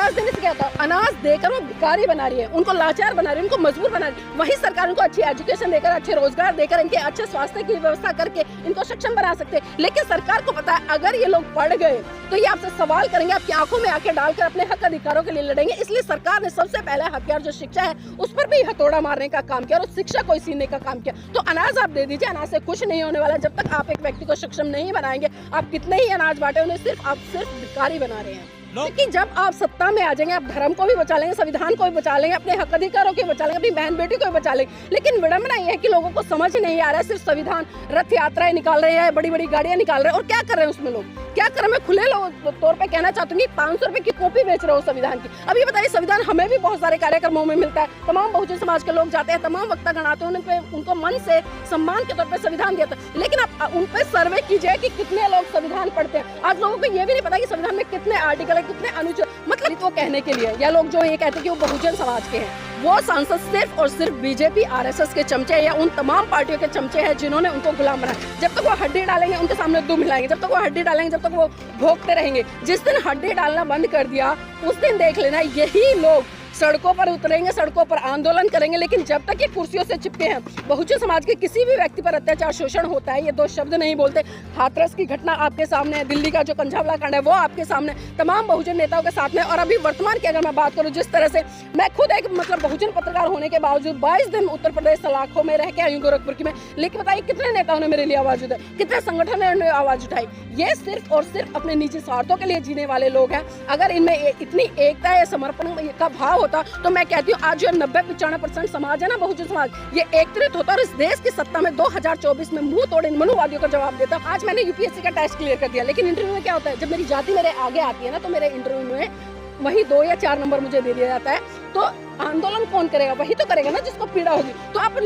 अनाज देने से क्या होता है? अनाज देकर वो भिखारी बना रही है, उनको लाचार बना रही है, उनको मजबूर बना रही है। वही सरकार उनको अच्छी एजुकेशन देकर, अच्छे रोजगार देकर, इनके अच्छे स्वास्थ्य की व्यवस्था करके इनको सक्षम बना सकते हैं। लेकिन सरकार को पता है अगर ये लोग पढ़ गए तो ये आपसे सवाल करेंगे, आपकी आंखों में आंखें डालकर अपने हक अधिकारों के लिए लड़ेंगे। इसलिए सरकार ने सबसे पहला हथियार जो शिक्षा है उस पर भी हथौड़ा मारने का काम किया और शिक्षा को सीनने का काम किया। तो अनाज आप दे दीजिए, अनाज से कुछ नहीं होने वाला। जब तक आप एक व्यक्ति को सक्षम नहीं बनाएंगे, आप कितने ही अनाज बांटे, उन्हें आप सिर्फ भिखारी बना रहे हैं। लेकिन जब आप सत्ता में आ जाएंगे, आप धर्म को भी बचा लेंगे, संविधान को भी बचा लेंगे, अपने हक अधिकारों को बचा लेंगे, अपनी बहन बेटी को भी बचा लेंगे। लेकिन विडंबना ये है कि लोगों को समझ ही नहीं आ रहा है। सिर्फ संविधान रथ यात्राएं निकाल रहे हैं, बड़ी बड़ी गाड़ियां निकाल रहे हैं, और क्या कर रहे हैं उसमें लोग, क्या कर रहे हैं? मैं खुले तौर पे कहना चाहती हूँ, 500 रुपए की कॉपी बेच रहे हो संविधान की। अब ये बताइए, संविधान हमें भी बहुत सारे कार्यक्रमों में मिलता है, तमाम बहुजन समाज के लोग जाते हैं, तमाम वक्ता गणाते हैं, उनको मन से सम्मान के तौर पर संविधान दिया था। लेकिन आप उन पर सर्वे कीजिए कि कितने लोग संविधान पढ़ते हैं। आज लोगों को ये भी नहीं पता कि संविधान में कितने आर्टिकल है, कितने अनुच्छेद, मतलब तो कहने के लिए, या लोग जो ये कहते हैं कि वो बहुजन समाज के हैं, वो सांसद सिर्फ और सिर्फ बीजेपी आरएसएस के चमचे या उन तमाम पार्टियों के चमचे हैं जिन्होंने उनको गुलाम बनाया। जब तक वो हड्डी डालेंगे उनके सामने दुम हिलाएंगे, जब तक वो हड्डी डालेंगे, जब तक वो भोंकते रहेंगे। जिस दिन हड्डी डालना बंद कर दिया उस दिन देख लेना यही लोग सड़कों पर उतरेंगे, सड़कों पर आंदोलन करेंगे। लेकिन जब तक ये कुर्सियों से चिपके हैं, बहुजन समाज के किसी भी व्यक्ति पर अत्याचार शोषण होता है, ये दो शब्द नहीं बोलते। हाथरस की घटना आपके सामने है, दिल्ली का जो कंझावला कांड है वो आपके सामने, तमाम बहुजन नेताओं के साथ में। और अभी वर्तमान की अगर मैं बात करूं, जिस तरह से मैं खुद एक बहुजन पत्रकार होने के बावजूद 22 दिन उत्तर प्रदेश सलाखों में रह के आई हूँ, गोरखपुर की में। लेकिन बताइए कितने नेताओं ने मेरे लिए आवाज उठाई, कितने संगठनों ने आवाज उठाई। ये सिर्फ और सिर्फ अपने निजी स्वार्थों के लिए जीने वाले लोग हैं। अगर इनमें इतनी एकता या समर्पण का भाव होता तो मैं कहती हूँ आज जो 90-95% समाज है ना, बहुजन समाज, ये एकत्रित होता और इस देश की सत्ता में 2024 में मुंह तोड़ इन मनुवादियों का जवाब देता। आज मैंने यूपीएससी का टेस्ट क्लियर कर दिया, लेकिन इंटरव्यू में क्या होता है, जब मेरी जाति मेरे आगे आती है ना, तो मेरे इंटरव्यू में वही 2 या 4 नंबर मुझे दे दिया जाता है। तो आंदोलन कौन करेगा? वही तो करेगा ना जिसको पीड़ा होगी। तो आप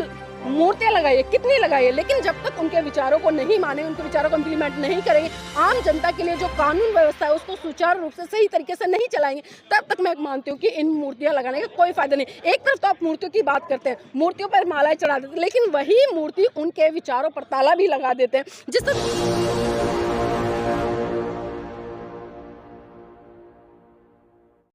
मूर्तियां लगाइए, कितनी लगाइए, लेकिन जब तक उनके विचारों को नहीं माने, उनके विचारों को इम्प्लीमेंट नहीं करेंगे, आम जनता के लिए जो कानून व्यवस्था है उसको सुचारू रूप से सही तरीके से नहीं चलाएंगे, तब तक मैं मानती हूँ कि इन मूर्तियां लगाने का कोई फायदा नहीं। एक तरफ तो आप मूर्तियों की बात करते हैं, मूर्तियों पर मालाएं चढ़ा देते हैं, लेकिन वही मूर्ति उनके विचारों पर ताला भी लगा देते हैं। जिस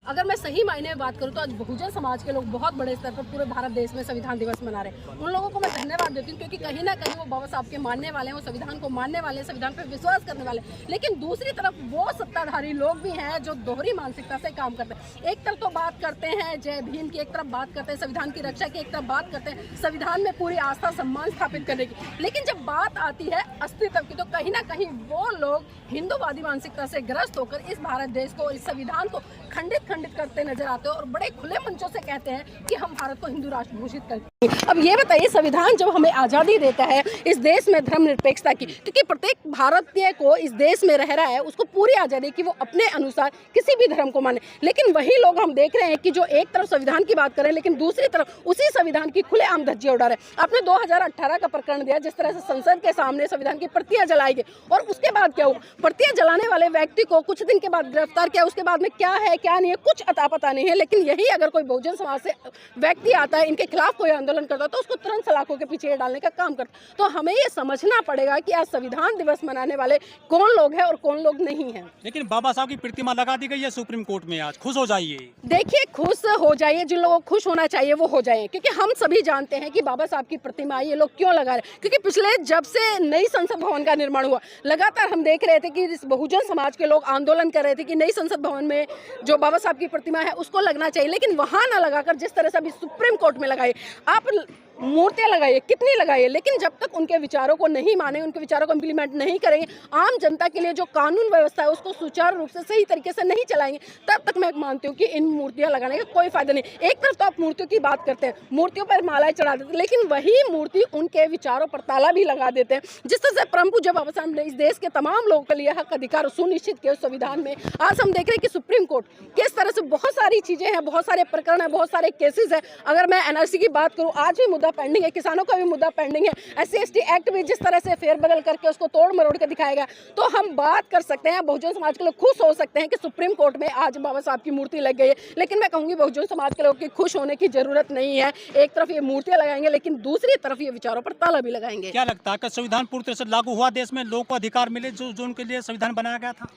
अगर मैं सही मायने में बात करूं तो आज बहुजन समाज के लोग बहुत बड़े स्तर पर पूरे भारत देश में संविधान दिवस मना रहे हैं। उन लोगों को मैं धन्यवाद देती हूं, क्योंकि कहीं ना कहीं वो बाबा साहब के मानने वाले हैं, वो संविधान को मानने वाले हैं, संविधान पर विश्वास करने वाले हैं। लेकिन दूसरी तरफ वो सत्ताधारी लोग भी हैं जो दोहरी मानसिकता से काम करते हैं। एक तरफ तो बात करते हैं जय भीम की, एक तरफ बात करते हैं संविधान की रक्षा की, एक तरफ बात करते हैं संविधान में पूरी आस्था सम्मान स्थापित करने की। लेकिन जब बात आती है अस्तित्व की, तो कहीं ना कहीं वो लोग हिंदूवादी मानसिकता से ग्रस्त होकर इस भारत देश को, इस संविधान को खंडित करते नजर आते हैं और बड़े खुले मंचों से कहते हैं कि हम भारत को हिंदू राष्ट्र घोषित करते हैं। अब ये बताइए, संविधान जब हमें आज़ादी देता है इस देश में धर्मनिरपेक्षता की, क्योंकि प्रत्येक भारतीय को इस देश में रह रहा है उसको पूरी आज़ादी कि वो अपने अनुसार किसी भी धर्म को माने। लेकिन वही लोग हम देख रहे हैं कि जो एक तरफ संविधान की बात कर रहे हैं, लेकिन दूसरी तरफ उसी संविधान की खुलेआम धज्जियां उड़ा रहे हैं। आपने 2018 का प्रकरण दिया, जिस तरह से संसद के सामने संविधान की प्रतियां जलाई गई, और उसके बाद क्या हुआ? प्रतियां जलाने वाले व्यक्ति को कुछ दिन के बाद गिरफ्तार किया, उसके बाद में क्या है क्या नहीं है कुछ अता पता नहीं है। लेकिन यही अगर कोई बहुजन समाज से व्यक्ति आता है, इनके खिलाफ कोई आंदोलन करता है, तो उसको तुरंत सलाखों के पीछे डालने का काम करता है। तो हमें ये समझना पड़ेगा कि आज संविधान दिवस मनाने वाले कौन लोग हैं और कौन लोग नहीं हैं। लेकिन बाबा साहब की प्रतिमा लगा दी गई है सुप्रीम कोर्ट में, आज खुश हो जाइए। देखिए, खुश हो जाइए, जिन लोगों को खुश होना चाहिए वो हो जाए, क्योंकि हम सभी जानते हैं कि बाबा साहब की प्रतिमा ये लोग क्यों लगा रहे हैं। क्योंकि पिछले जब से नई संसद भवन का निर्माण हुआ, लगातार हम देख रहे थे कि इस बहुजन समाज के लोग आंदोलन कर रहे थे कि नई संसद भवन में जो बाबा साहब की प्रतिमा है उसको लगना चाहिए, लेकिन वहां ना लगाकर जिस तरह से अभी सुप्रीम कोर्ट में लगाई, आप मूर्तियां लगाइए, कितनी लगाइए, लेकिन जब तक उनके विचारों को नहीं माने, उनके विचारों को इम्प्लीमेंट नहीं करेंगे, आम जनता के लिए जो कानून व्यवस्था है उसको सुचारू रूप से सही तरीके से नहीं चलाएंगे, तब तक मैं मानती हूँ कि इन मूर्तियां लगाने का कोई फायदा नहीं। एक तरफ तो आप मूर्तियों की बात करते हैं, मूर्तियों पर मालाएं चढ़ा देते हैं, लेकिन वही मूर्ति उनके विचारों पर ताला भी लगा देते हैं। जिस तरह से परम पूज्य बाबा साहब ने इस देश के तमाम लोगों के लिए हक अधिकार सुनिश्चित किए संविधान में, आज हम देख रहे हैं कि सुप्रीम कोर्ट किस तरह से बहुत सारी चीजें हैं, बहुत सारे प्रकरण है, बहुत सारे केसेस है। अगर मैं एनआरसी की बात करूँ, आज भी मुद्दा पेंडिंग है, किसानों का भी मुद्दा पेंडिंग है, SC/ST एक्ट भी जिस तरह से फेरबदल करके उसको तोड़ मरोड़ के दिखाया गया। तो हम बात कर सकते हैं, बहुजन समाज के लोग खुश हो सकते हैं कि सुप्रीम कोर्ट में आज बाबा साहब की मूर्ति लग गई है, लेकिन मैं कहूंगी बहुजन समाज के लोगों की खुश होने की जरूरत नहीं है। एक तरफ ये मूर्तियां लगाएंगे, लेकिन दूसरी तरफ ये विचारों पर ताला भी लगाएंगे। क्या लगता है कि संविधान पूरी तरह से लागू हुआ, देश में लोगों को अधिकार मिले जो उनके लिए संविधान बनाया गया था?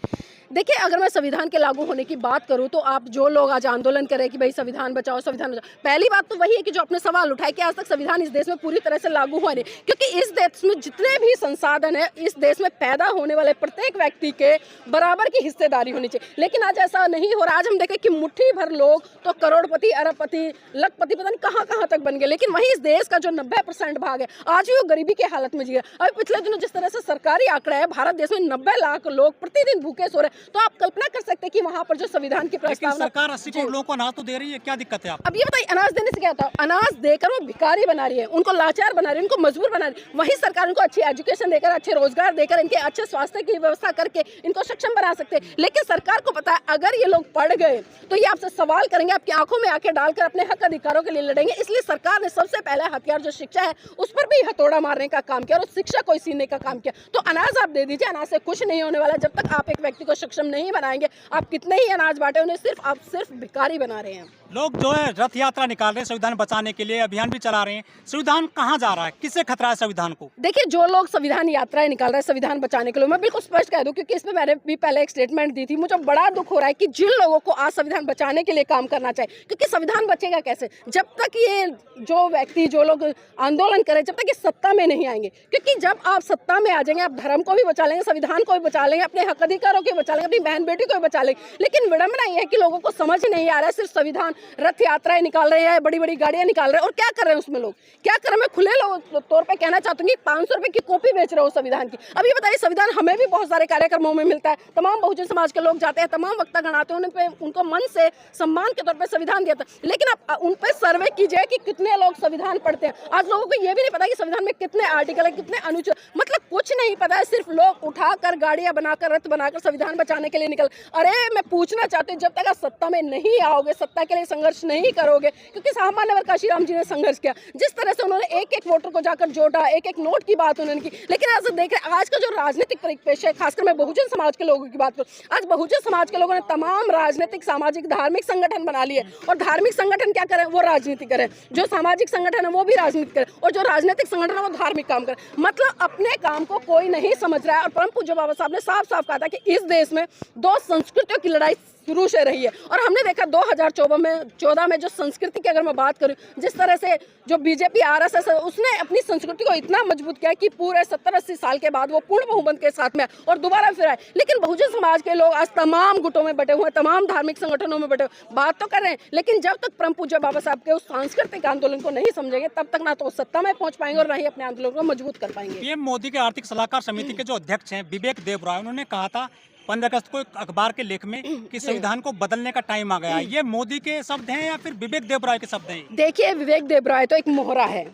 देखिए, अगर मैं संविधान के लागू होने की बात करूं तो आप जो लोग आज आंदोलन करें कि भाई संविधान बचाओ संविधान बचाओ, पहली बात तो वही है कि जो अपने सवाल उठाए कि आज तक संविधान इस देश में पूरी तरह से लागू हुआ नहीं, क्योंकि इस देश में जितने भी संसाधन है, इस देश में पैदा होने वाले प्रत्येक व्यक्ति के बराबर की हिस्सेदारी होनी चाहिए। लेकिन आज ऐसा नहीं हो रहा। आज हम देखें कि मुट्ठी भर लोग तो करोड़पति, अरबपति, लखपति, पता नहीं कहाँ तक बन गए, लेकिन वहीं इस देश का जो 90% भाग है आज भी वो गरीबी की हालत में जी रहा है। अभी पिछले दिनों जिस तरह से सरकारी आंकड़ा है, भारत देश में 90 लाख लोग प्रतिदिन भूखे सो रहे हैं, तो आप कल्पना कर सकते हैं कि वहां पर जो संविधान की प्रस्तावना, सरकार 80 करोड़ लोगों को अनाज तो दे रही है, क्या दिक्कत है आप? अब ये बताइए अनाज देने से क्या होता है? अनाज देकर वो भिखारी बना रही है, उनको लाचार बना रही है, उनको मजबूर बना रही है। वही सरकार उनको अच्छी एजुकेशन देकर, अच्छे रोजगार देकर, इनके अच्छे स्वास्थ्य की व्यवस्था करके इनको सक्षम बना सकते हैं। लेकिन सरकार को पता है अगर ये लोग पढ़ गए तो ये आपसे सवाल करेंगे, आपकी आंखों में आंखें डालकर अपने हक अधिकारों के लिए लड़ेंगे। इसलिए सरकार ने सबसे पहला हथियार जो शिक्षा है उस पर भी हथौड़ा मारने का काम किया और शिक्षा को सीनने का काम किया। तो अनाज आप दे दीजिए, अनाज से कुछ नहीं होने वाला। जब तक आप एक व्यक्ति को सक्षम नहीं बनाएंगे, आप कितने ही अनाज बांटे, उन्हें आप सिर्फ भिखारी बना रहे हैं। लोग जो है रथ यात्रा निकाल रहे हैं संविधान बचाने के लिए, अभियान भी चला रहे हैं। संविधान कहाँ जा रहा है, किससे खतरा है संविधान को? देखिए, जो लोग संविधान यात्राएं निकाल रहे हैं संविधान बचाने के लिए, मैं बिल्कुल स्पष्ट कह दूं, क्योंकि इसमें मैंने भी पहले एक स्टेटमेंट दी थी। मुझे बड़ा दुख हो रहा है कि जिन लोगों को आज संविधान बचाने के लिए काम करना चाहिए, क्योंकि संविधान बचेगा कैसे जब तक ये जो व्यक्ति, जो लोग आंदोलन करें, जब तक ये सत्ता में नहीं आएंगे। क्योंकि जब आप सत्ता में आ जाएंगे, आप धर्म को भी बचा लेंगे, संविधान को भी बचा लेंगे, अपने हक अधिकारों को बचा लेंगे, अपनी बहन बेटी को भी बचा लेंगे। लेकिन विडंबना यह है कि लोगों को समझ नहीं आ रहा है, सिर्फ संविधान रथ यात्रा निकाल रहे हैं, बड़ी बड़ी गाड़ियां निकाल रहे हैं, और क्या कर रहे हैं उसमें लोग, क्या कर रहे हैं? मैं खुले तौर पे कहना चाहती हूँ, 500 रुपए की कॉपी बेच रहे हो संविधान की। अब ये बताइए, संविधान हमें भी बहुत सारे कार्यक्रमों में मिलता है, तमाम बहुजन समाज के लोग जाते हैं, तमाम वक्ता गण आते हैं, उनको मन से सम्मान के तौर पर संविधान दिया था। लेकिन आप उन पर सर्वे कीजिए कि कितने लोग संविधान पढ़ते हैं। आज लोगों को ये भी नहीं पता कि संविधान में कितने आर्टिकल है, कितने अनुच्छेद, मतलब कुछ नहीं पता है। सिर्फ लोग उठाकर गाड़ियां बनाकर, रथ बनाकर संविधान बचाने के लिए निकल। अरे मैं पूछना चाहती हूँ, जब तक आप सत्ता में नहीं आओगे, सत्ता के लिए संघर्ष नहीं करोगे, क्योंकि सामान्य वर्ग काशीराम जी ने संघर्ष किया, जिस तरह से उन्होंने एक एक वोटर को जाकर जोड़ा, एक एक नोट की बात उन्होंने की। लेकिन आज देख रहे आज का जो राजनीतिक परिपेक्ष है, खासकर मैं बहुजन समाज के लोगों की बात करूं, आज बहुजन समाज के लोगों ने तमाम राजनीतिक, सामाजिक, धार्मिक संगठन बना लिए। और धार्मिक संगठन क्या करें? वो राजनीति करें। जो सामाजिक संगठन है वो भी राजनीति करें, और जो राजनीतिक संगठन है वो धार्मिक काम करें। मतलब अपने काम को कोई नहीं समझ रहा है। और परम पूज्य बाबा साहब ने साफ साफ कहा था कि इस देश में दो संस्कृतियों की लड़ाई शुरू से रही है। और हमने देखा 2014 में जो संस्कृति की अगर मैं बात करूं, जिस तरह से जो बीजेपी आरएसएस है, उसने अपनी संस्कृति को इतना मजबूत किया कि पूरे 70-80 साल के बाद वो पूर्ण बहुमत के साथ में और दोबारा फिर आए। लेकिन बहुजन समाज के लोग आज तमाम गुटों में बटे हुए हैं, तमाम धार्मिक संगठनों में बटे हुए, बात तो कर रहे हैं, लेकिन जब तक परम पूज्य बाबा साहब के उस सांस्कृतिक आंदोलन को नहीं समझेंगे, तब तक ना तो सत्ता में पहुंच पाएंगे और ना ही अपने आंदोलन को मजबूत कर पाएंगे। पीएम मोदी के आर्थिक सलाहकार समिति के जो अध्यक्ष हैं विवेक देबरॉय, उन्होंने कहा था 15 अगस्त को एक अखबार के लेख में कि संविधान को बदलने का टाइम आ गया है। ये मोदी के शब्द हैं या फिर विवेक देबरॉय के शब्द हैं? देखिए, विवेक देबरॉय तो एक मोहरा है।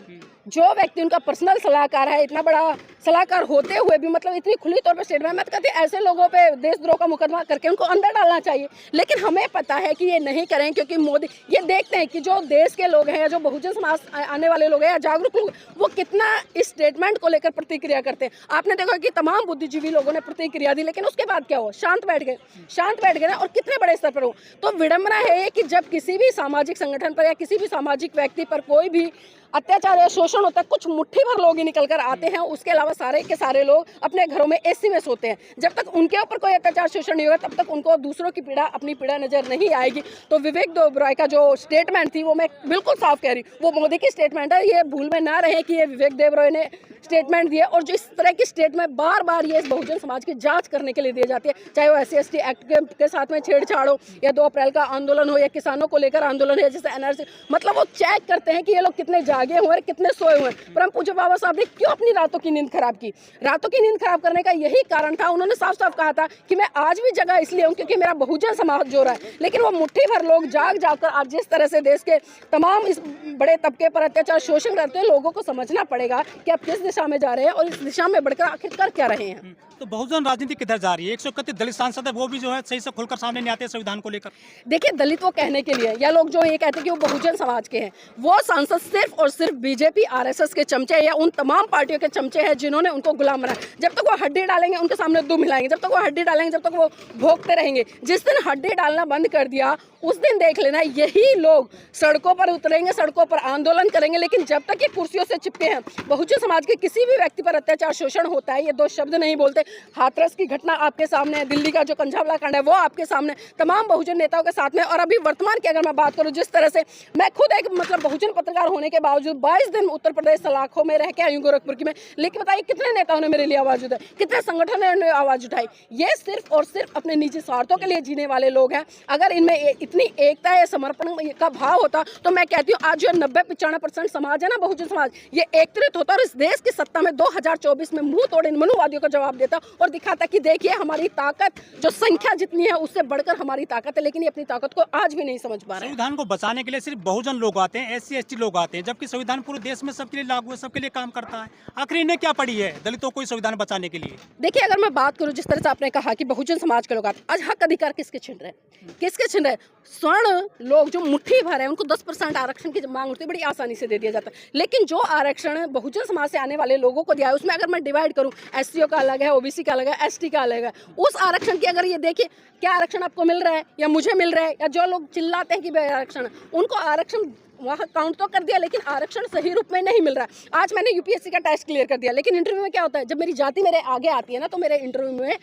जो व्यक्ति उनका पर्सनल सलाहकार है, इतना बड़ा सलाहकार होते हुए भी मतलब इतनी खुली तौर पर स्टेटमेंट, मैं तो कहती हूँ ऐसे लोगों पे देशद्रोह का मुकदमा करके उनको अंदर डालना चाहिए। लेकिन हमें पता है कि ये नहीं करें, क्योंकि मोदी ये देखते हैं कि जो देश के लोग हैं या जो बहुजन समाज आने वाले लोग हैं या जागरूक लोग, वो कितना इस स्टेटमेंट को लेकर प्रतिक्रिया करते हैं। आपने देखा कि तमाम बुद्धिजीवी लोगों ने प्रतिक्रिया दी, लेकिन उसके बाद क्या हुआ? शांत बैठ गए ना, और कितने बड़े स्तर पर हो। तो विडंबना है कि जब किसी भी सामाजिक संगठन पर या किसी भी सामाजिक व्यक्ति पर कोई भी अत्याचार या शोषण होता है, कुछ मुट्ठी भर लोग ही निकल कर आते हैं, उसके अलावा सारे के सारे लोग अपने घरों में एसी में सोते हैं। जब तक उनके ऊपर कोई अत्याचार शोषण नहीं होगा, तब तक उनको दूसरों की पीड़ा, अपनी पीड़ा नजर नहीं आएगी। तो विवेक देबरॉय का जो स्टेटमेंट थी, वो मैं बिल्कुल साफ कह रही हूँ, वो मोदी की स्टेटमेंट है। ये भूल में ना रहे कि ये विवेक देबरॉय ने स्टेटमेंट दिया, और जो इस तरह की स्टेटमेंट बार बार ये बहुजन समाज की जांच करने के लिए दी जाती है, चाहे वो SC/ST एक्ट के साथ में छेड़छाड़ हो, या 2 अप्रैल का आंदोलन हो, या किसानों को लेकर आंदोलन है जैसे NRC, मतलब वो चेक करते हैं कि ये लोग कितने जागे हुए हैं, कितने सोए हुए हैं। परम पूज्य बाबा साहब ने क्यों अपनी रातों की नींद खराब की? रातों की नींद खराब करने का यही कारण था। उन्होंने साफ साफ कहा था कि मैं आज भी जगह इसलिए हूँ क्योंकि मेरा बहुजन समाज जो रहा है। लेकिन वो मुट्ठी भर लोग जाग कर आज जिस तरह से देश के तमाम इस बड़े तबके पर अत्याचार शोषण करते हैं, लोगों को समझना पड़ेगा कि आप किस दिशा में जा रहे हैं और इस दिशा में बढ़कर आखिर कर क्या रहे हैं। तो बहुजन राजनीति किधर जा रही है? 131 दलित सांसद है, वो भी जो है सही से खुलकर सामने नहीं आते संविधान को लेकर। देखिए, दलित वो कहने के लिए, या लोग जो ये कहते हैं कि वो बहुजन समाज के हैं, वो सांसद सिर्फ और सिर्फ बीजेपी RSS के चमचे या उन तमाम पार्टियों के चमचे हैं जिन्होंने उनको गुलाम बनाया। जब तक वो हड्डी डालेंगे उनके सामने दुम हिलाएंगे, जब तक वो हड्डी डालेंगे, जब तक वो भोगते रहेंगे। जिस दिन हड्डी डालना बंद कर दिया, उस दिन देख लेना यही लोग सड़कों पर उतरेंगे, सड़कों पर आंदोलन करेंगे। लेकिन जब तक ये कुर्सियों से चिपके हैं, बहुजन समाज के किसी भी व्यक्ति पर अत्याचार शोषण होता है, ये दो शब्द नहीं बोलते। हाथरस की घटना आपके सामने है, दिल्ली का जो कंझावला कांड है वो आपके सामने, तमाम बहुजन नेताओं के साथ में। और अभी वर्तमान की अगर मैं बात करूं, जिस तरह से मैं खुद एक बहुजन पत्रकार होने के बावजूद 22 दिन उत्तर प्रदेश सलाखों में रह के आई हूँ, गोरखपुर की में, लेकिन बताइए कितने नेताओं ने मेरे लिए आवाज उठाई, कितने संगठनों ने आवाज उठाई। ये सिर्फ और सिर्फ अपने निजी स्वार्थों के लिए जीने वाले लोग हैं। अगर इनमें इतनी एकता या समर्पण का भाव होता तो मैं कहती हूँ आज जो 90-95% समाज है ना, बहुजन समाज, ये एकत्रित होता और इस देश की सत्ता में 2024 में मुंह तोड़ इन मनुवादियों को जवाब देता और दिखाता कि देखिए हमारी ताकत जो संख्या जितनी है उससे बढ़कर हमारी ताकत है। लेकिन ये अपनी ताकत को आज भी नहीं समझ पा रहे हैं। संविधान को बचाने के लिए सिर्फ बहुजन लोग आते हैं, SC ST लोग आते हैं, जबकि संविधान पूरे देश में सबके लिए लागू है, सबके लिए काम करता है। आखिर इन्हें क्या पड़ी है दलितों को संविधान बचाने के लिए? देखिए, अगर मैं बात करूं, जिस तरह से आपने कहा कि बहुजन समाज के लोग आते, आज हक अधिकार किसके छिन रहे हैं, किसके छिन रहे हैं? स्वर्ण लोग जो मुट्ठी भर है उनको 10% आरक्षण की मांग होती है, बड़ी आसानी से दे दिया जाता है। लेकिन जो आरक्षण बहुजन समाज से आने वाले लोगों को दिया है, उसमें अगर मैं डिवाइड करूं, SCO का अलग है, OBC का अलग है, ST का अलग है, उस आरक्षण की अगर ये देखिए क्या आरक्षण आपको मिल रहा है या मुझे मिल रहा है, या जो लोग चिल्लाते हैं कि आरक्षण, उनको आरक्षण वहाँ काउंट तो कर दिया लेकिन आरक्षण सही रूप में नहीं मिल रहा है। आज मैंने UPSC का टेस्ट क्लियर कर दिया, लेकिन इंटरव्यू में क्या होता है, जब मेरी जाति मेरे आगे आती है ना, तो मेरे इंटरव्यू में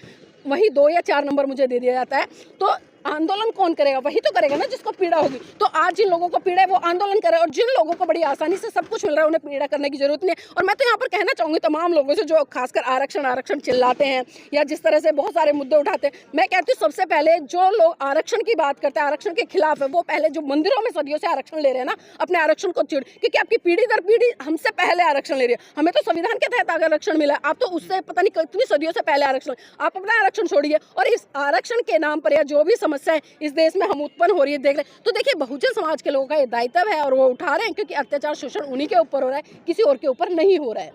वही 2 या 4 नंबर मुझे दे दिया जाता है। तो आंदोलन कौन करेगा? वही तो करेगा ना जिसको पीड़ा होगी। तो आज जिन लोगों को पीड़ा है वो आंदोलन करे, और जिन लोगों को बड़ी आसानी से सब कुछ मिल रहा है उन्हें पीड़ा करने की जरूरत नहीं है। और मैं तो यहाँ पर कहना चाहूँगी तमाम लोगों से जो खासकर आरक्षण चिल्लाते हैं या जिस तरह से बहुत सारे मुद्दे उठाते हैं, मैं कहती हूँ सबसे पहले जो लोग आरक्षण की बात करते हैं, आरक्षण के खिलाफ है, वो पहले जो मंदिरों में सदियों से आरक्षण ले रहे हैं ना, अपने आरक्षण को चिड़, क्योंकि आपकी पीढ़ी दर पीढ़ी हमसे पहले आरक्षण ले रही है। हमें तो संविधान के तहत आरक्षण मिला, आप तो उससे पता नहीं कितनी सदियों से पहले आरक्षण, आप अपना आरक्षण छोड़िए। और इस आरक्षण के नाम पर या जो भी समस्या है इस देश में हम उत्पन्न हो रही है देख रहे, तो देखिए बहुजन समाज के लोगों का ये दायित्व है और वो उठा रहे हैं, क्योंकि अत्याचार शोषण उन्हीं के ऊपर हो रहा है, किसी और के ऊपर नहीं हो रहा है।